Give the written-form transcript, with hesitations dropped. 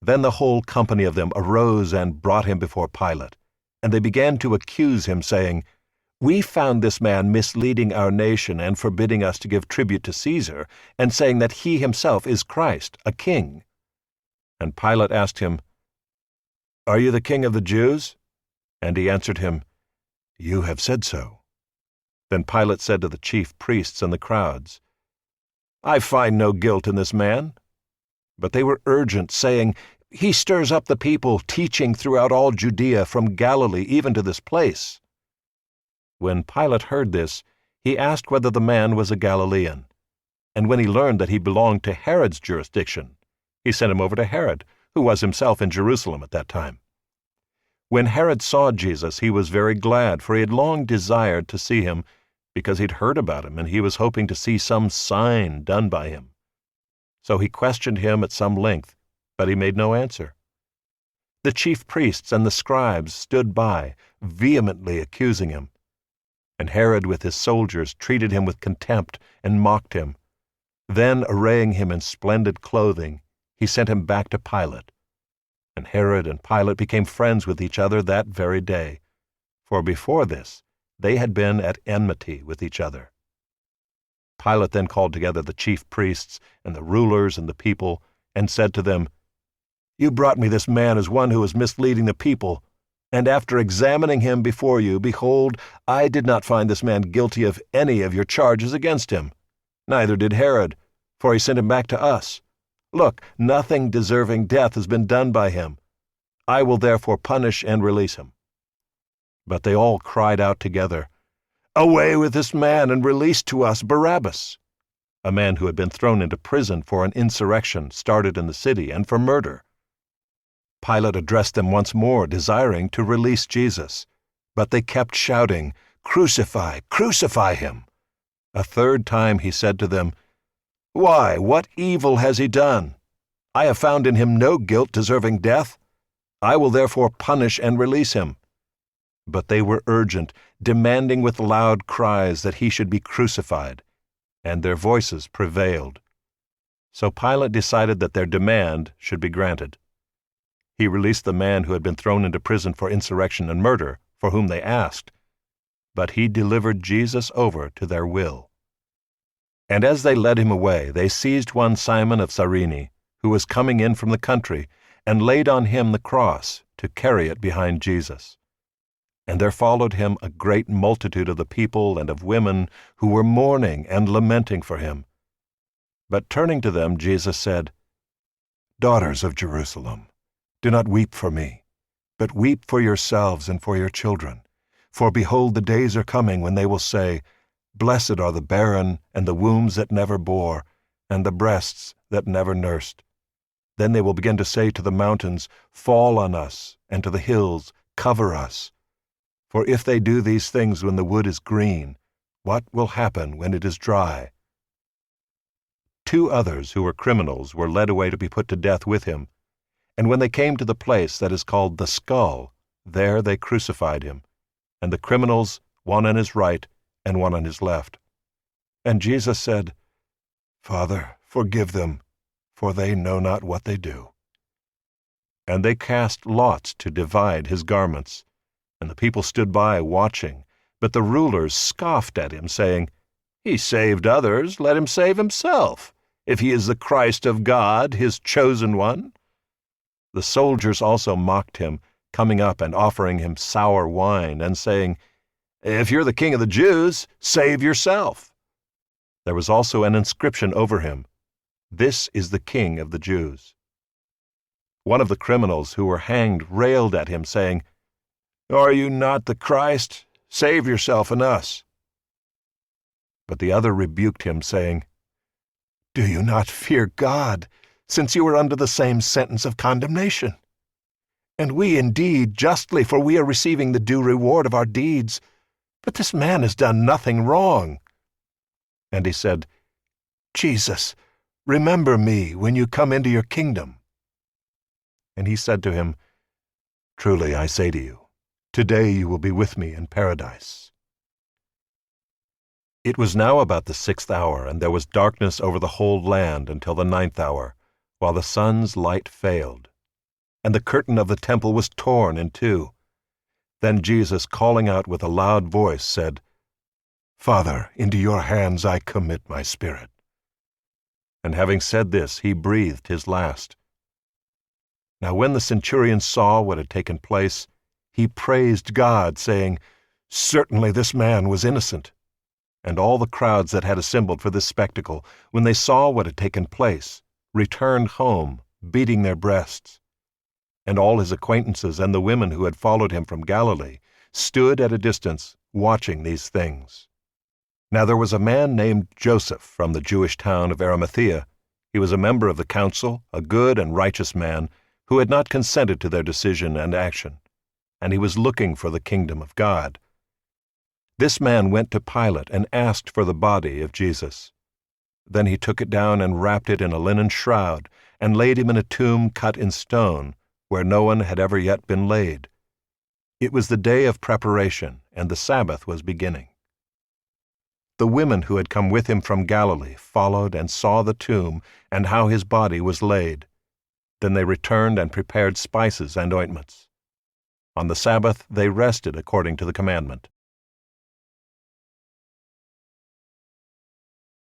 Then the whole company of them arose and brought him before Pilate. And they began to accuse him, saying, "We found this man misleading our nation and forbidding us to give tribute to Caesar, and saying that he himself is Christ, a king." And Pilate asked him, "Are you the king of the Jews?" And he answered him, "You have said so." Then Pilate said to the chief priests and the crowds, "I find no guilt in this man." But they were urgent, saying, "He stirs up the people, teaching throughout all Judea, from Galilee even to this place." When Pilate heard this, he asked whether the man was a Galilean. And when he learned that he belonged to Herod's jurisdiction, he sent him over to Herod, who was himself in Jerusalem at that time. When Herod saw Jesus, he was very glad, for he had long desired to see him, because he'd heard about him, and he was hoping to see some sign done by him. So he questioned him at some length, but he made no answer. The chief priests and the scribes stood by, vehemently accusing him. And Herod with his soldiers treated him with contempt and mocked him. Then, arraying him in splendid clothing, he sent him back to Pilate. And Herod and Pilate became friends with each other that very day, for before this they had been at enmity with each other. Pilate then called together the chief priests and the rulers and the people, and said to them, "You brought me this man as one who is misleading the people, and after examining him before you, behold, I did not find this man guilty of any of your charges against him. Neither did Herod, for he sent him back to us. Look, nothing deserving death has been done by him. I will therefore punish and release him." But they all cried out together, "Away with this man, and release to us Barabbas," a man who had been thrown into prison for an insurrection started in the city and for murder. Pilate addressed them once more, desiring to release Jesus. But they kept shouting, "Crucify, crucify him!" A third time he said to them, "Why, what evil has he done? I have found in him no guilt deserving death. I will therefore punish and release him." But they were urgent, demanding with loud cries that he should be crucified, and their voices prevailed. So Pilate decided that their demand should be granted. He released the man who had been thrown into prison for insurrection and murder, for whom they asked, but he delivered Jesus over to their will. And as they led him away, they seized one Simon of Cyrene, who was coming in from the country, and laid on him the cross to carry it behind Jesus. And there followed him a great multitude of the people and of women who were mourning and lamenting for him. But turning to them, Jesus said, "Daughters of Jerusalem, do not weep for me, but weep for yourselves and for your children. For behold, the days are coming when they will say, 'Blessed are the barren, and the wombs that never bore, and the breasts that never nursed.' Then they will begin to say to the mountains, 'Fall on us,' and to the hills, 'Cover us.' For if they do these things when the wood is green, what will happen when it is dry?" 2 others who were criminals were led away to be put to death with him. And when they came to the place that is called the Skull, there they crucified him, and the criminals, one on his right and one on his left. And Jesus said, "Father, forgive them, for they know not what they do." And they cast lots to divide his garments. And the people stood by watching, but the rulers scoffed at him, saying, "He saved others, let him save himself, if he is the Christ of God, his chosen one." The soldiers also mocked him, coming up and offering him sour wine, and saying, "If you're the king of the Jews, save yourself." There was also an inscription over him, "This is the King of the Jews." One of the criminals who were hanged railed at him, saying, "Are you not the Christ? Save yourself and us." But the other rebuked him, saying, "Do you not fear God, since you are under the same sentence of condemnation? And we indeed justly, for we are receiving the due reward of our deeds, but this man has done nothing wrong." And he said, "Jesus, remember me when you come into your kingdom." And he said to him, "Truly I say to you, today you will be with me in paradise." It was now about the 6th hour, and there was darkness over the whole land until the 9th hour, while the sun's light failed, and the curtain of the temple was torn in two. Then Jesus, calling out with a loud voice, said, "Father, into your hands I commit my spirit." And having said this, he breathed his last. Now when the centurion saw what had taken place, he praised God, saying, "Certainly this man was innocent." And all the crowds that had assembled for this spectacle, when they saw what had taken place, returned home, beating their breasts. And all his acquaintances and the women who had followed him from Galilee stood at a distance, watching these things. Now there was a man named Joseph from the Jewish town of Arimathea. He was a member of the council, a good and righteous man, who had not consented to their decision and action, and he was looking for the kingdom of God. This man went to Pilate and asked for the body of Jesus. Then he took it down and wrapped it in a linen shroud, and laid him in a tomb cut in stone, where no one had ever yet been laid. It was the day of preparation, and the Sabbath was beginning. The women who had come with him from Galilee followed and saw the tomb and how his body was laid. Then they returned and prepared spices and ointments. On the Sabbath they rested according to the commandment.